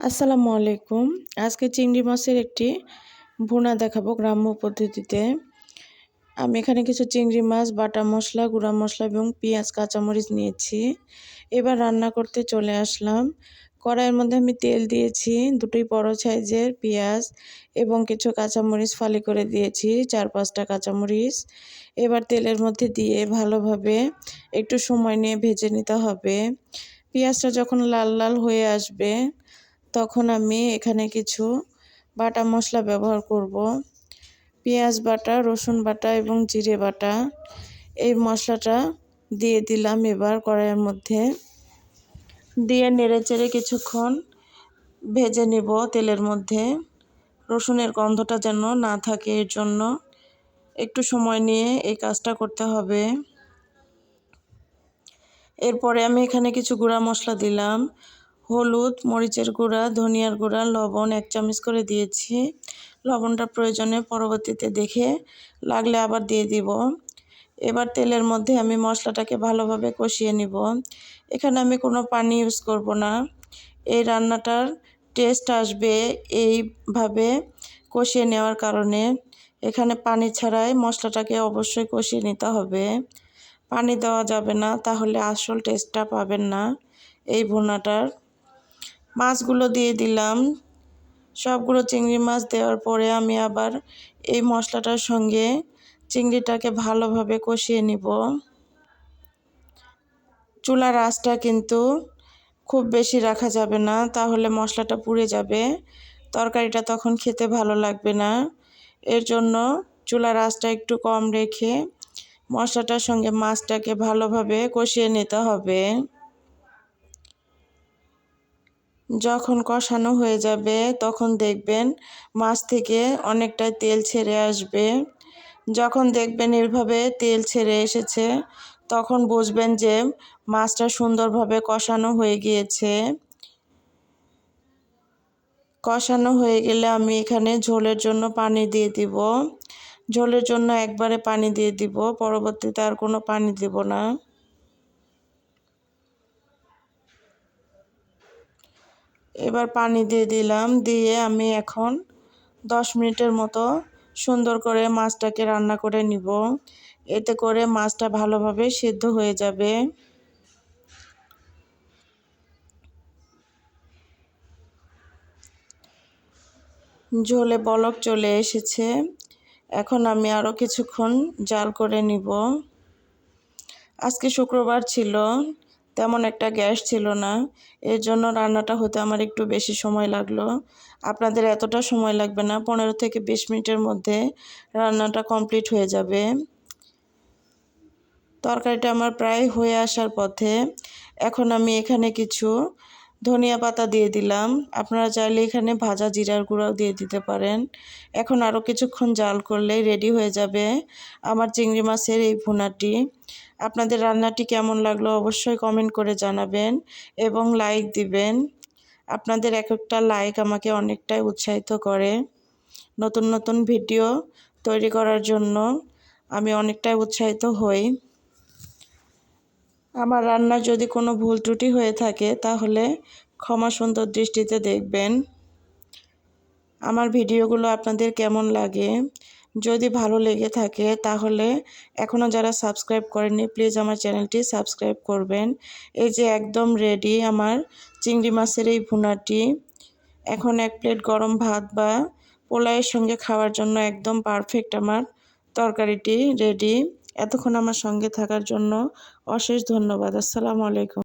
আসসালামু আলাইকুম। আজকে চিংড়ি মাছের একটি ভুনা দেখাবো গ্রাম্য পদ্ধতিতে। আমি এখানে কিছু চিংড়ি মাছ, বাটা মশলা, গুঁড়া মশলা এবং পেঁয়াজ, কাঁচামরিচ নিয়েছি। এবার রান্না করতে চলে আসলাম। কড়াইয়ের মধ্যে আমি তেল দিয়েছি, দুটোই বড় সাইজের পেঁয়াজ এবং কিছু কাঁচামরিচ ফালি করে দিয়েছি, 4-5টা কাঁচামরিচ। এবার তেলের মধ্যে দিয়ে ভালোভাবে একটু সময় নিয়ে ভেজে নিতে হবে। পেঁয়াজটা যখন লাল লাল হয়ে আসবে তখন আমি এখানে কিছু বাটা মশলা ব্যবহার করব। পেঁয়াজ বাটা, রসুন বাটা এবং জিরে বাটা, এই মশলাটা দিয়ে দিলাম এবার কড়াইয়ের মধ্যে। দিয়ে নেড়েচেড়ে কিছুক্ষণ ভেজে নেব তেলের মধ্যে। রসুনের গন্ধটা যেন না থাকে এর জন্য একটু সময় নিয়ে এই কাজটা করতে হবে। এরপরে আমি এখানে কিছু গুঁড়া মশলা দিলাম। হলুদ, মরিচের গুঁড়া, ধনিয়ার গুঁড়া, লবণ 1 চামচ করে দিয়েছি। লবণটা প্রয়োজনে পরবর্তীতে দেখে লাগলে আবার দিয়ে দিব। এবার তেলের মধ্যে আমি মশলাটাকে ভালোভাবে কষিয়ে নিব। এখানে আমি কোনো পানি ইউজ করব না। এই রান্নাটার টেস্ট আসবে এইভাবে কষিয়ে নেওয়ার কারণে। এখানে পানি ছাড়াই মশলাটাকে অবশ্যই কষিয়ে নিতে হবে। পানি দেওয়া যাবে না, তাহলে আসল টেস্টটা পাবেন না এই ভুনাটার। মাছগুলো দিয়ে দিলাম। সবগুলো চিংড়ি মাছ দেওয়ার পরে আমি আবার এই মশলাটার সঙ্গে চিংড়িটাকে ভালোভাবে কষিয়ে নিব। চুলার আঁচটা কিন্তু খুব বেশি রাখা যাবে না, তাহলে মশলাটা পুড়ে যাবে, তরকারিটা তখন খেতে ভালো লাগবে না। এর জন্য চুলার আঁচটা একটু কম রেখে মশলাটার সঙ্গে মাছটাকে ভালোভাবে কষিয়ে নিতে হবে। যখন কষানো হয়ে যাবে তখন দেখবেন মাছ থেকে অনেকটাই তেল ছেড়ে আসবে। যখন দেখবেন এভাবে তেল ছেড়ে এসেছে তখন বুঝবেন যে মাছটা সুন্দরভাবে কষানো হয়ে গিয়েছে। কষানো হয়ে গেলে আমি এখানে ঝোলের জন্য পানি দিয়ে দিব। ঝোলের জন্য একবারে পানি দিয়ে দিব, পরবর্তীতে আর কোনো পানি দিব না। এবার পানি দিয়ে দিলাম, দিয়ে আমি এখন 10 মিনিটের মতো সুন্দর করে মাছটাকে রান্না করে নিব। এতে করে মাছটা ভালোভাবে সিদ্ধ হয়ে যাবে। ঝোলে বলক চলে এসেছে, এখন আমি আরও কিছুক্ষণ জাল করে নিব। আজকে শুক্রবার ছিল, তেমন একটা গ্যাস ছিল না, এর জন্য রান্নাটা হতে আমার একটু বেশি সময় লাগলো। আপনাদের এতটা সময় লাগবে না, 15 থেকে 20 মিনিটের মধ্যে রান্নাটা কমপ্লিট হয়ে যাবে। তরকারিটা আমার প্রায় হয়ে আসার পথে। এখন আমি এখানে কিছু ধনিয়া পাতা দিয়ে দিলাম। আপনারা চাইলে এখানে ভাজা জিরার গুঁড়াও দিয়ে দিতে পারেন। এখন আরও কিছুক্ষণ জাল করলেই রেডি হয়ে যাবে আমার চিংড়ি মাছের এই ভুনাটি। আপনাদের রান্নাটি কেমন লাগলো অবশ্যই কমেন্ট করে জানাবেন এবং লাইক দিবেন। আপনাদের এক একটা লাইক আমাকে অনেকটাই উৎসাহিত করে। নতুন নতুন ভিডিও তৈরি করার জন্য আমি অনেকটাই উৎসাহিত হই। আমার রান্নার যদি কোনো ভুল ত্রুটি হয়ে থাকে তাহলে ক্ষমা সুন্দর দৃষ্টিতে দেখবেন। আমার ভিডিওগুলো আপনাদের কেমন লাগে, যদি ভালো লেগে থাকে তাহলে এখনও যারা সাবস্ক্রাইব করেননি প্লিজ আমার চ্যানেলটি সাবস্ক্রাইব করবেন। এই যে একদম রেডি আমার চিংড়ি মাছের এই ভুনাটি। এখন 1 প্লেট গরম ভাত বা পোলাওয়ের সঙ্গে খাওয়ার জন্য একদম পারফেক্ট আমার তরকারিটি রেডি। এতক্ষণ আমার সঙ্গে থাকার জন্য অশেষ ধন্যবাদ। আসসালামু আলাইকুম।